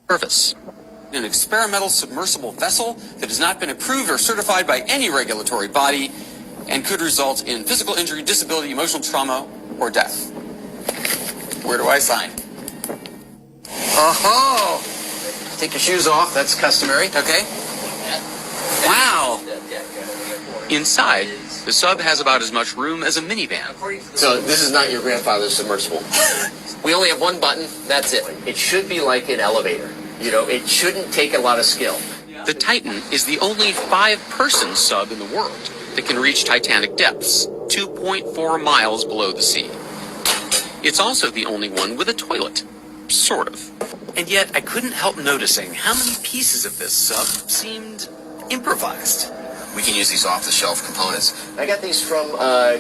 Surface. An experimental submersible vessel that has not been approved or certified by any regulatory body and could result in physical injury, disability, emotional trauma, or death. Where do I sign? Oh, take your shoes off. That's customary. Okay. Wow. Inside, the sub has about as much room as a minivan. So this is not your grandfather's submersible. We only have one button. That's it. It should be like an elevator. You know, it shouldn't take a lot of skill. The Titan is the only 5-person sub in the world that can reach Titanic depths, 2.4 miles below the sea. It's also the only one with a toilet. Sort of. And yet, I couldn't help noticing how many pieces of this sub seemed improvised. We can use these off-the-shelf components. I got these from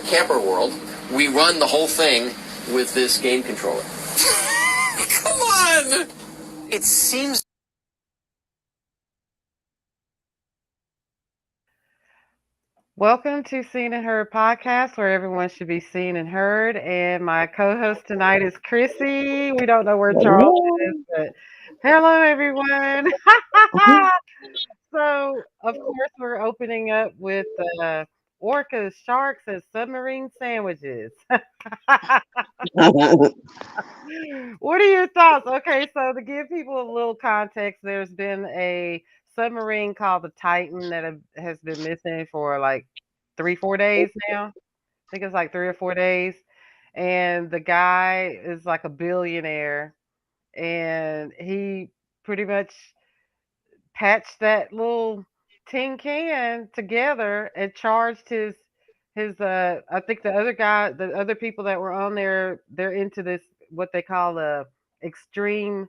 Camper World. We run the whole thing with this game controller. Come on! It seems... Welcome to Seen and Heard podcast, where everyone should be seen and heard. And my co-host tonight is Chrissy. We don't know where Charles is, but hello, everyone. So, of course, we're opening up with Orcas, sharks, and submarine sandwiches. What are your thoughts? Okay, so to give people a little context, there's been a submarine called the Titan that has been missing for like 3-4 days now. I think it's like 3 or 4 days. And the guy is like a billionaire, and he pretty much patched that little tin can together and charged his I think the other people that were on there, they're into this what they call extreme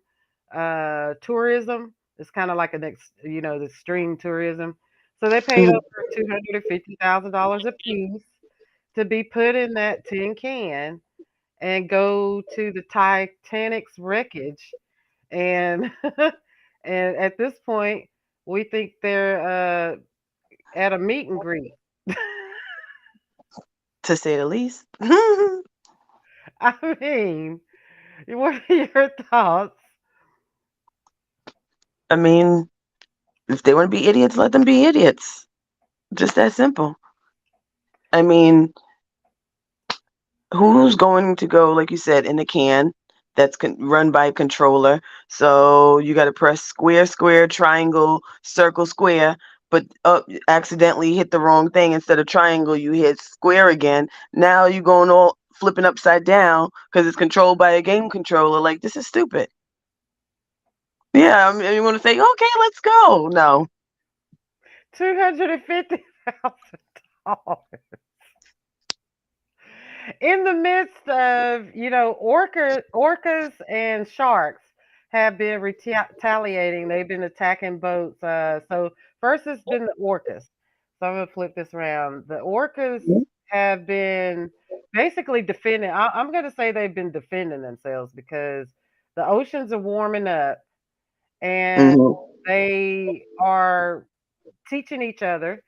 tourism. It's kind of like the extreme tourism. So they paid over $250,000 a piece to be put in that tin can and go to the Titanic's wreckage. And and at this point, we think they're at a meet and greet. To say the least. I mean, what are your thoughts? I mean, if they want to be idiots, let them be idiots. Just that simple. I mean, who's going to go, like you said, in a can that's run by a controller? So you got to press square, square, triangle, circle, square, but accidentally hit the wrong thing. Instead of triangle, you hit square again. Now you're going all flipping upside down because it's controlled by a game controller. Like, this is stupid. Yeah, I mean, you want to say, okay, let's go. No. $250,000. In the midst of, orcas and sharks have been retaliating. They've been attacking boats. So first it's been the orcas. So I'm going to flip this around. The orcas have been basically defending. I'm going to say they've been defending themselves because the oceans are warming up, and they are teaching each other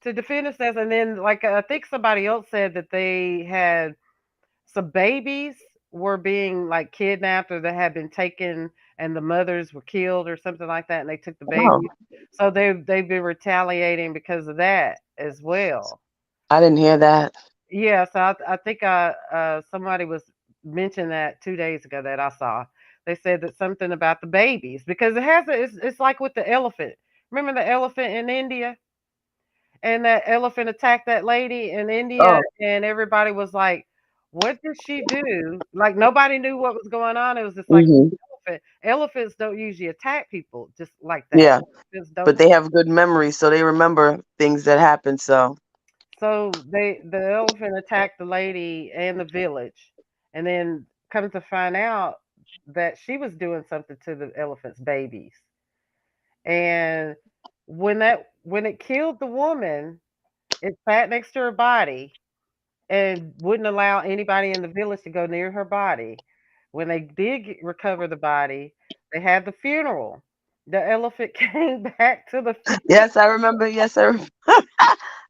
to defend themselves. And then, like, I think somebody else said that they had some babies were being like kidnapped, or they had been taken and the mothers were killed or something like that, and they took the babies. So they've been retaliating because of that as well. I didn't hear that. Yeah, so I think somebody was mentioning that 2 days ago that I saw. They said that something about the babies, because it's like with the elephant. Remember the elephant in India? And that elephant attacked that lady in India, and everybody was like, what did she do? Like, nobody knew what was going on. It was just like elephant. Elephants don't usually attack people just like that. Yeah, but they have good memory, so they remember things that happened. So the elephant attacked the lady and the village, and then come to find out that she was doing something to the elephant's babies. And when it killed the woman, it sat next to her body and wouldn't allow anybody in the village to go near her body. When they did recover the body, they had the funeral. The elephant came back to the funeral. Yes, I remember. Yes,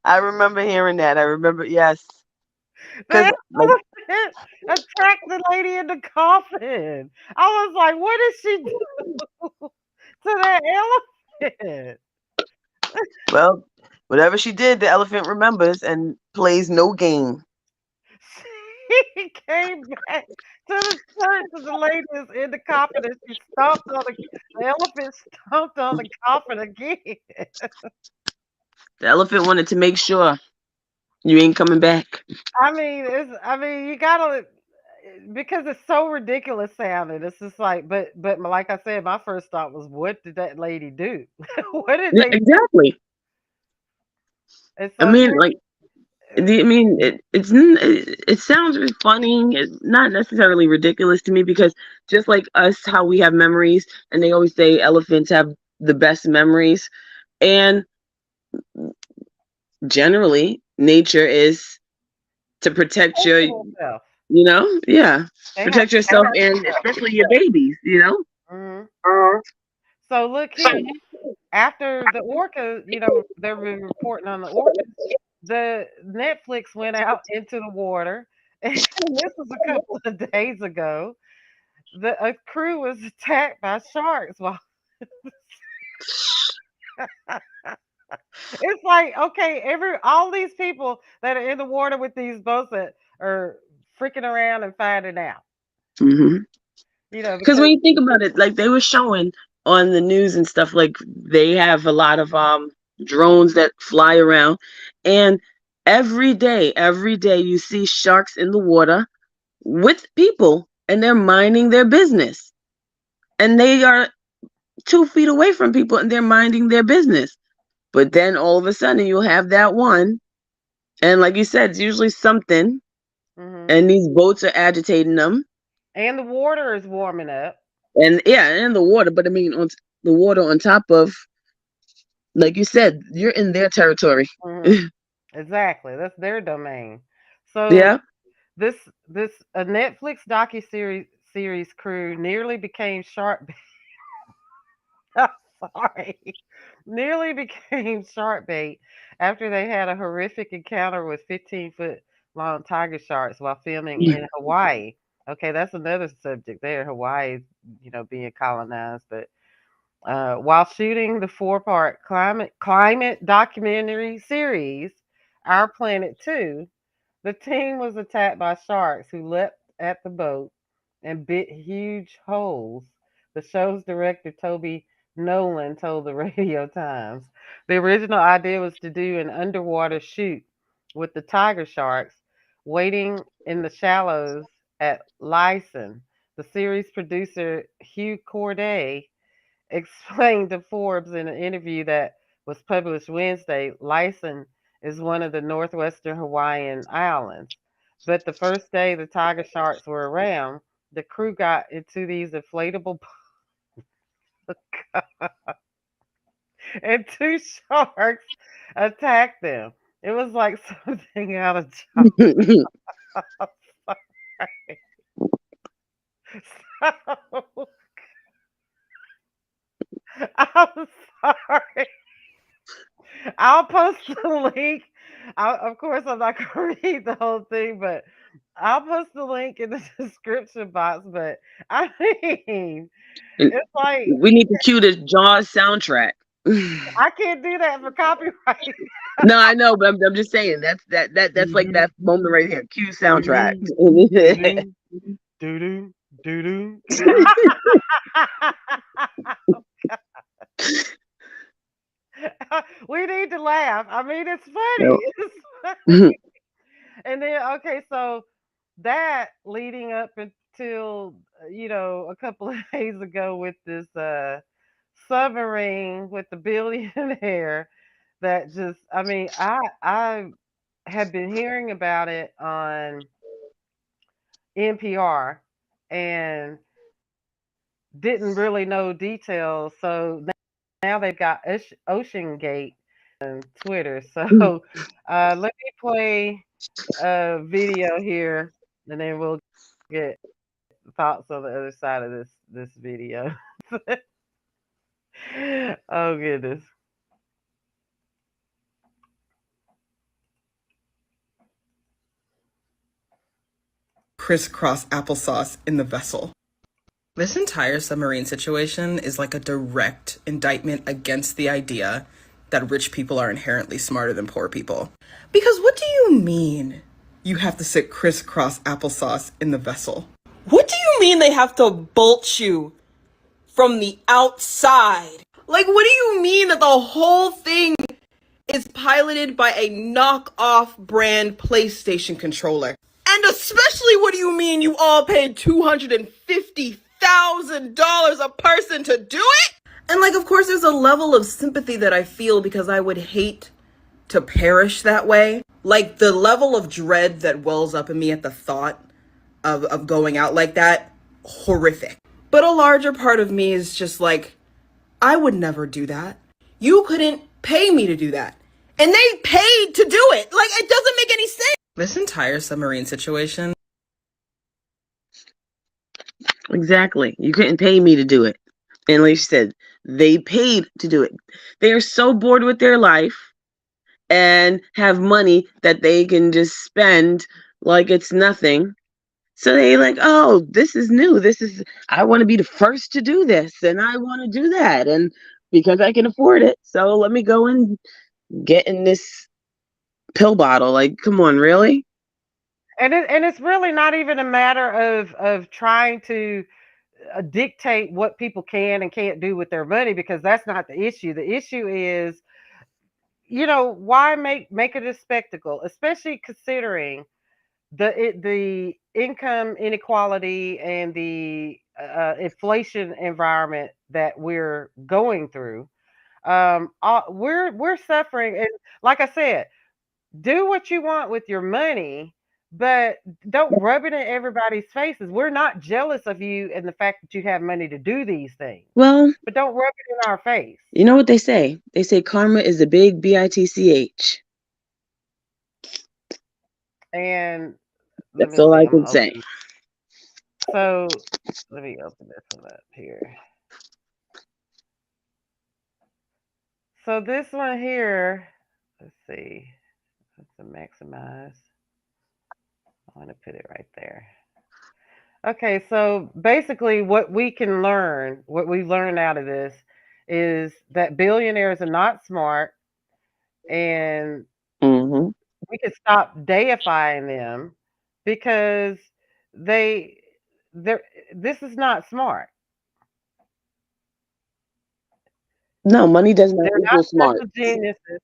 I remember hearing that. I remember. Yes, The elephant attacked the lady in the coffin. I was like, what did she do? to that elephant. Well, whatever she did, the elephant remembers and plays no game. She came back to the church and the lady is in the coffin and she stomped on the elephant stomped on the coffin again. The elephant wanted to make sure you ain't coming back. I mean you gotta because it's so ridiculous sounding. It's just like but like I said, my first thought was what did that lady do? What did Yeah, they exactly. and I so mean, then like, I mean, it sounds really funny. It's not necessarily ridiculous to me because just like us, how we have memories, and they always say elephants have the best memories, and generally, nature is to protect your, protecting herself. yeah, They have protect yourself and especially your babies, mhm. Uh, So look here. After the orca, they've been reporting on the orcas. The Netflix went out into the water, and this was a couple of days ago. A crew was attacked by sharks. Well, it's like okay, all these people that are in the water with these boats that are freaking around and finding out, mhm. Because because when you think about it, like they were showing on the news and stuff, like they have a lot of drones that fly around, and every day you see sharks in the water with people, and they're minding their business, and they are 2 feet away from people, and they're minding their business. But then all of a sudden, you'll have that one, and like you said, it's usually something, hmm and these boats are agitating them, and the water is warming up. and yeah, and the water. But I mean, on the water on top of, like you said, you're in their territory. hmm Exactly, that's their domain. So Yeah. this this a Netflix docu series crew nearly became shark sorry. Nearly became shark bait after they had a horrific encounter with 15-foot long tiger sharks while filming in Hawaii. Okay, that's another subject there. Hawaii is, being colonized, but while shooting the four-part climate documentary series, Our Planet 2, the team was attacked by sharks who leapt at the boat and bit huge holes. The show's director, Toby Nolan, told the Radio Times. The original idea was to do an underwater shoot with the tiger sharks waiting in the shallows at Lyson. The series producer, Hugh Corday, explained to Forbes in an interview that was published Wednesday, Lyson is one of the northwestern Hawaiian islands. But the first day the tiger sharks were around, the crew got into these inflatable and two sharks attacked them. It was like something out of so, I'm sorry. I'll post the link. Of course, I'm not going to read the whole thing, but I'll post the link in the description box. But I mean, And it's like we need to cue the Jaws soundtrack. I can't do that for copyright. No, I know, but I'm just saying that's like that moment right here. Cue soundtrack. Doo-doo, doo-doo, doo-doo, doo-doo. We need to laugh. I mean, it's funny. So, It's funny. And then, okay, so that leading up until a couple of days ago with this submarine with the billionaire that just I had been hearing about it on NPR and didn't really know details. So now they've got Ocean Gate and Twitter. So let me play a video here, and then we'll get thoughts on the other side of this video. Oh goodness. Crisscross applesauce in the vessel. This entire submarine situation is like a direct indictment against the idea that rich people are inherently smarter than poor people. Because what do you mean you have to sit crisscross applesauce in the vessel? What do you mean they have to bolt you from the outside? Like, what do you mean that the whole thing is piloted by a knockoff brand PlayStation controller? And especially, what do you mean you all paid $250,000 a person to do it? And like, of course, there's a level of sympathy that I feel because I would hate to perish that way. Like, the level of dread that wells up in me at the thought of going out like that, horrific. But a larger part of me is just like, I would never do that. You couldn't pay me to do that. And they paid to do it. Like, it doesn't make any sense. This entire submarine situation. Exactly. You couldn't pay me to do it. And like you said, they paid to do it. They are so bored with their life and have money that they can just spend like it's nothing. So they like, oh, this is new. I want to be the first to do this and I want to do that. And because I can afford it. So let me go and get in this pill bottle. Like, come on, really? And it's really not even a matter of trying to dictate what people can and can't do with their money, because that's not the issue. The issue is, why make it a spectacle, especially considering the income inequality and the inflation environment that we're going through. We're suffering, and like I said, do what you want with your money, but don't rub it in everybody's faces. We're not jealous of you and the fact that you have money to do these things, Well, but don't rub it in our face. you know what they say? They say karma is a big bitch. And let That's me all see. I I'm can gonna say. open. So let me open this one up here. So this one here, let's see. Let's maximize. I want to put it right there. Okay, so basically, what we've learned out of this is that billionaires are not smart, and Mm-hmm. we can stop deifying them because they, they're, this is not smart. No, money does not They're not equal smart. special geniuses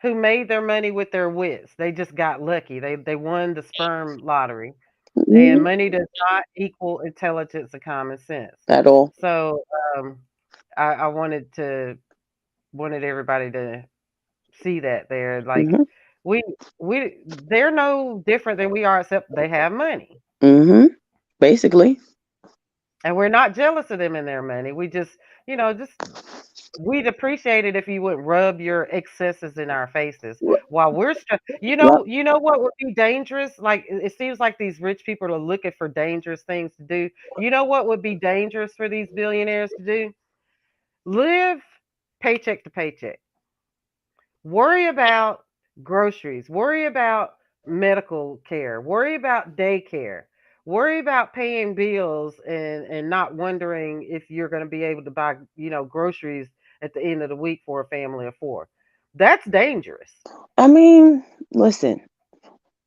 who made their money with their wits. They just got lucky. They won the sperm lottery, and Mhm. money does not equal intelligence and common sense. At all. So um, I wanted everybody to see that there. Like Mm-hmm. we they're no different than we are, except they have money, Mm-hmm. Basically. and we're not jealous of them and their money. We just we'd appreciate it if you would rub your excesses in our faces while we're Well, you know what would be dangerous? Like it seems like these rich people are looking for dangerous things to do. You know what would be dangerous for these billionaires to do? Live paycheck to paycheck. Worry about groceries, worry about medical care, worry about daycare, worry about paying bills and not wondering if you're going to be able to buy, groceries at the end of the week for a family of four. That's dangerous. I mean, listen,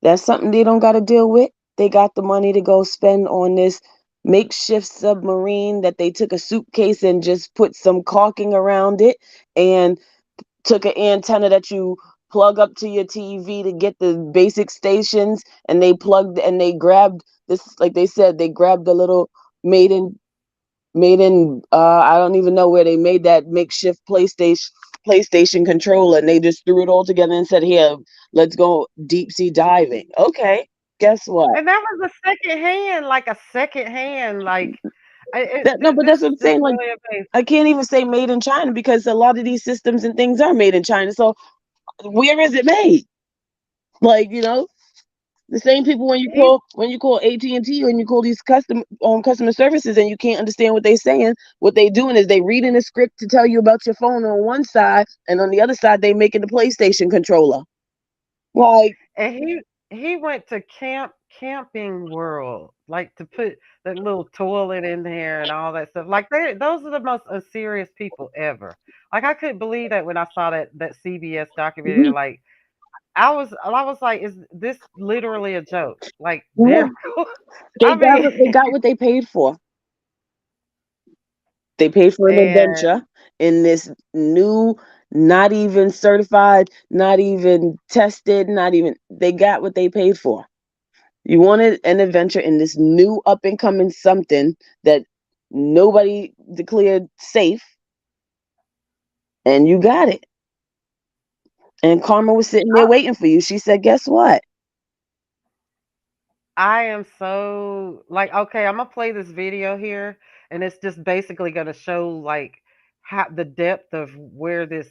that's something they don't got to deal with. They got the money to go spend on this makeshift submarine that they took a suitcase and just put some caulking around it and took an antenna that you plug up to your TV to get the basic stations, and they grabbed this, like they said, they grabbed the little made in I don't even know where they made that makeshift PlayStation controller, and they just threw it all together and said, here, let's go deep sea diving. Okay, guess what? And that was a second hand, like a second hand, like No, but this that's what is I'm just saying. Like, really amazing. I can't even say made in China because a lot of these systems and things are made in China. So where is it made? Like, the same people when you call AT&T, when you call these customer services and you can't understand what they're saying, what they doing is they reading a script to tell you about your phone on one side, and on the other side they making the PlayStation controller. Like, And he went to Camp Camping World, like to put that little toilet in there and all that stuff. Like those are the most unserious people ever. Like I couldn't believe that when I saw that CBS documentary. Mhm. Like I was like, is this literally a joke? Like Yeah, they're, they I got mean, what they paid for. They paid for an and adventure in this new, not even certified, not even tested, not even. They got what they paid for. You wanted an adventure in this new up and coming something that nobody declared safe, and you got it. And Karma was sitting there waiting for you. She said, "Guess what?" I am so like, okay, I'm gonna play this video here, and it's just basically gonna show like how the depth of where this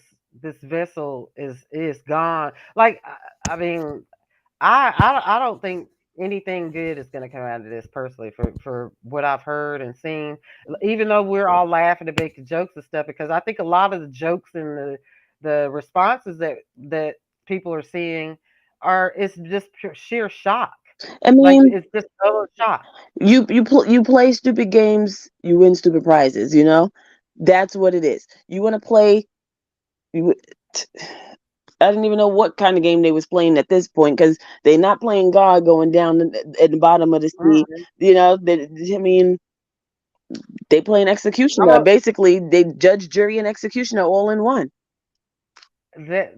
vessel is gone. Like I mean, I don't think anything good is gonna come out of this personally for what I've heard and seen. Even though we're all laughing and making jokes and stuff, because I think a lot of the jokes and the responses that people are seeing are it's just pure, sheer shock. I Like mean, it's just total shock. you play stupid games, you win stupid prizes. You know, that's what it is. You want to play. You, I didn't even know what kind of game they was playing at this point because they're not playing God going down at the bottom of the sea. Mm. You know, I mean, they playing I'm executioner. a, Basically, they judge, jury, and executioner all in one.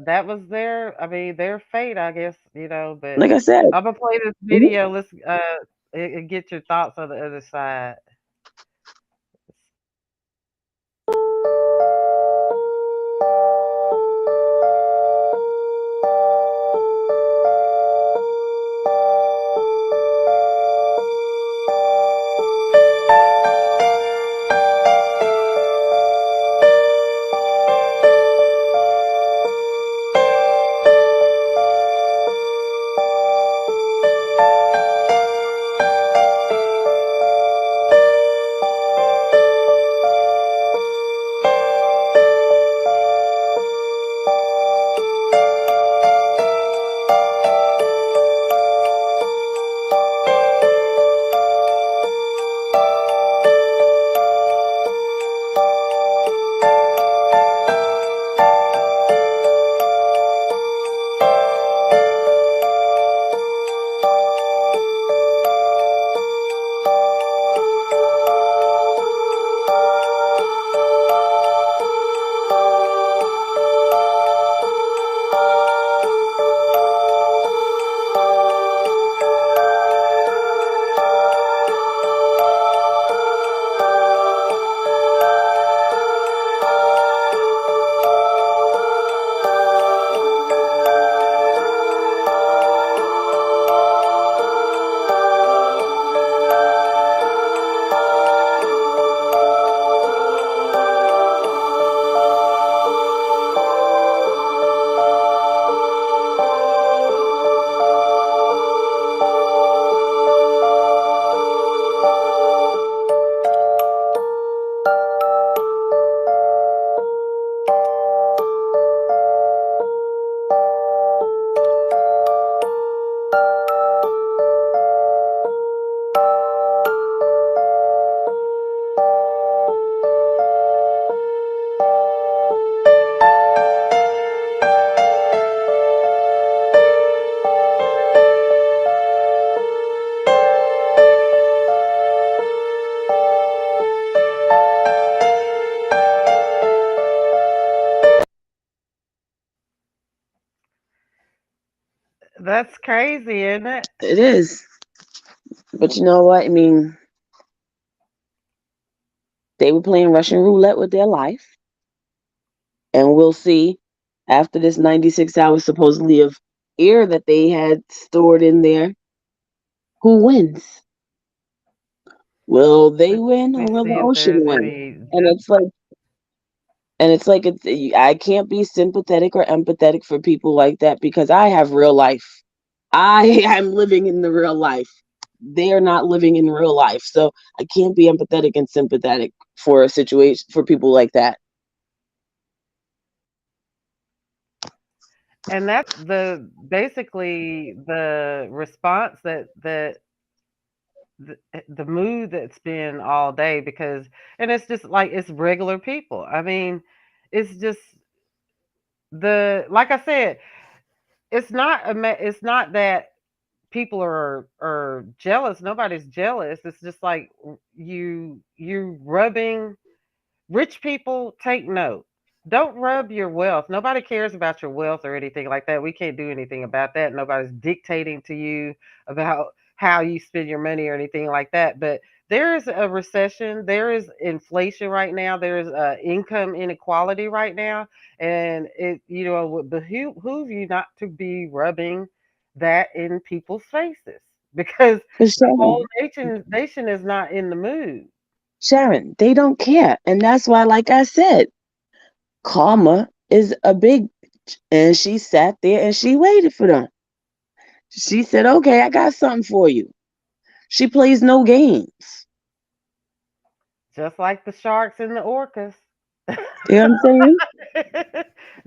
that was their, I mean, their fate, I guess, but Like I said, I'm gonna play this mhm, video. Let's and get your thoughts on the other side. That's crazy, isn't it? it is. But you know what? I mean, they were playing Russian roulette with their life, and we'll see after this 96 hours supposedly of air that they had stored in there, who wins. Will they Let win me or will the see if ocean there's win? any. And it's like I can't be sympathetic or empathetic for people like that because I have real life. I am living in the real life. They are not living in real life. So I can't be empathetic and sympathetic for a situation for people like that. And that's the basically the response that the mood that's been all day because and it's just like it's regular people. I mean, it's just the like I said, it's not that people are jealous. Nobody's jealous. It's just like you rubbing rich people take note. Don't rub your wealth. Nobody cares about your wealth or anything like that. We can't do anything about that. Nobody's dictating to you about how you spend your money or anything like that. But there is a recession. There is inflation right now. There is income inequality right now, and it would behoove you not to be rubbing that in people's faces because But the whole Sharon, nation is not in the mood. Sharon, they don't care. And that's why, like I said, karma is a big, and she sat there and she waited for them. She said, okay, I got something for you. She plays no games. Just like the sharks and the orcas. You know what I'm saying?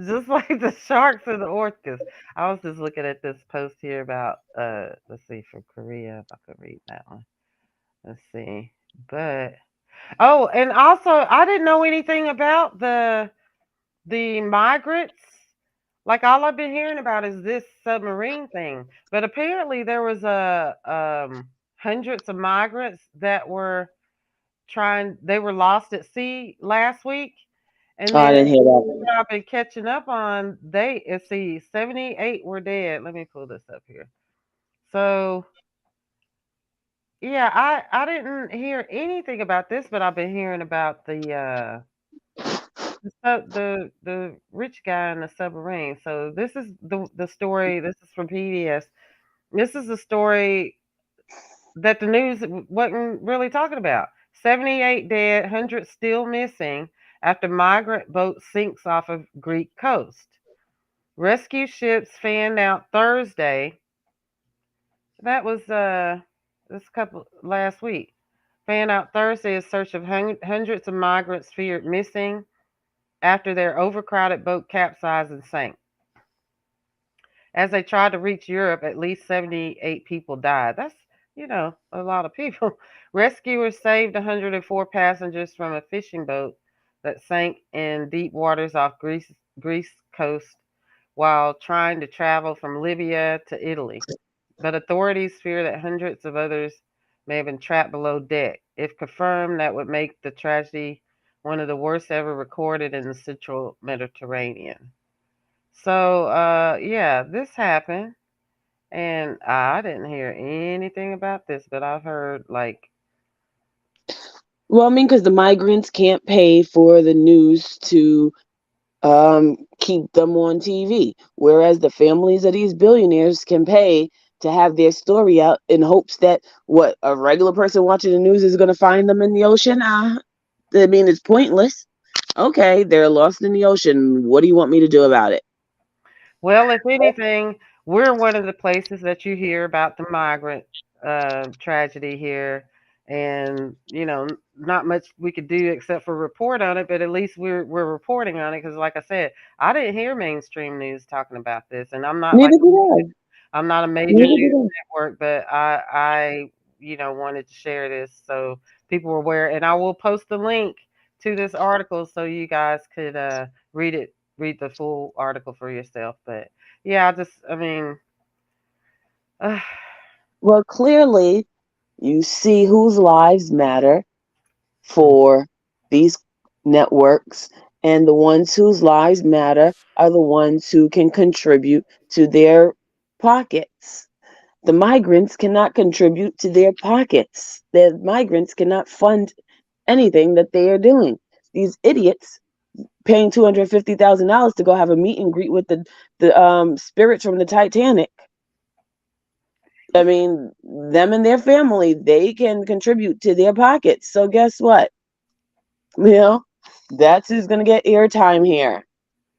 Just like the sharks and the orcas. I was just looking at this post here about let's see from Korea if I could read that one. Let's see. But oh, and also I didn't know anything about the migrants. Like all I've been hearing about is this submarine thing. But apparently there was a hundreds of migrants that were they were lost at sea last week. And Oh, I then didn't hear that one. what I've been catching up on, let's see, 78 were dead. Let me pull this up here. So yeah, I didn't hear anything about this, but I've been hearing about the rich guy in the submarine. So this is the story. This is from PBS. This is the story that the news wasn't really talking about. 78 dead, 100 still missing after migrant boat sinks off of Greek coast. Rescue ships fanned out Thursday. That was this couple last week. Fanned out Thursday in search of hundreds of migrants feared missing after their overcrowded boat capsized and sank. As they tried to reach Europe, at least 78 people died. That's, a lot of people. Rescuers saved 104 passengers from a fishing boat that sank in deep waters off Greece coast while trying to travel from Libya to Italy. But authorities fear that hundreds of others may have been trapped below deck. If confirmed, that would make the tragedy one of the worst ever recorded in the central Mediterranean. So, yeah, this happened, and I didn't hear anything about this, but I've heard like, Well, I mean, because the migrants can't pay for the news to keep them on TV, whereas the families of these billionaires can pay to have their story out in hopes that what a regular person watching the news is going to find them in the ocean. I mean, it's pointless. Okay, they're lost in the ocean. What do you want me to do about it? well, if anything, we're one of the places that you hear about the migrant tragedy here, and not much we could do except for report on it. But at least we're reporting on it because, like I said, I didn't hear mainstream news talking about this, and I'm not like Neither did I. I'm not a major Neither did news I. network, but I wanted to share this so people were aware, and I will post the link to this article so you guys could read the full article for yourself. But yeah, I mean, uh, Well, clearly, you see whose lives matter for these networks, and the ones whose lives matter are the ones who can contribute to their pockets. The migrants cannot contribute to their pockets. The migrants cannot fund anything that they are doing. These idiots paying $250,000 to go have a meet and greet with the spirits from the Titanic. I mean, them and their family, they can contribute to their pockets. So guess what? You know, that's who's going to get airtime here,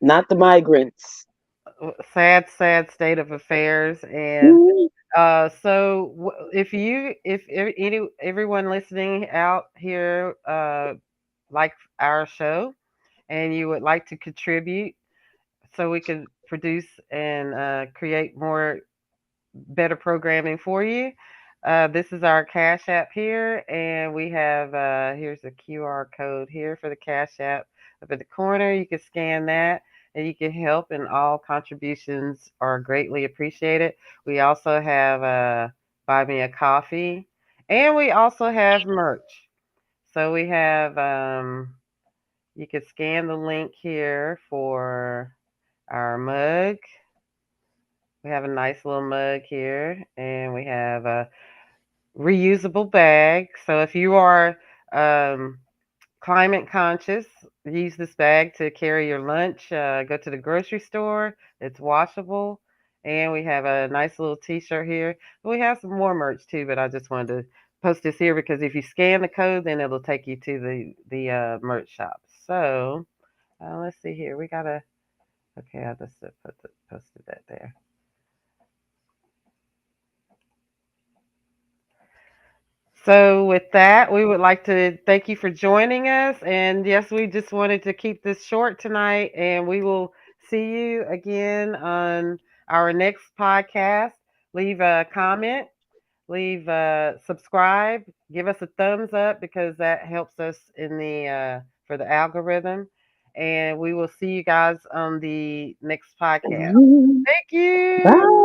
not the migrants. sad state of affairs. And Mhm. so if everyone listening out here like our show and you would like to contribute so we can produce and create more better programming for you. This is our Cash App here, and we have here's a QR code here for the Cash App up at the corner. You can scan that, and you can help, and all contributions are greatly appreciated. We also have Buy Me a Coffee, and we also have merch. So we have you can scan the link here for our mug. We have a nice little mug here, and we have a reusable bag. So if you are um, climate conscious, use this bag to carry your lunch. Go to the grocery store. It's washable. And we have a nice little T-shirt here. We have some more merch too, but I just wanted to post this here because if you scan the code, then it'll take you to the merch shop. So let's see here. We gotta. Okay, I just posted that there. So, with that, we would like to thank you for joining us. And yes, we just wanted to keep this short tonight. And we will see you again on our next podcast. Leave a comment, leave subscribe, give us a thumbs up because that helps us in the for the algorithm. And we will see you guys on the next podcast. Thank you. Bye.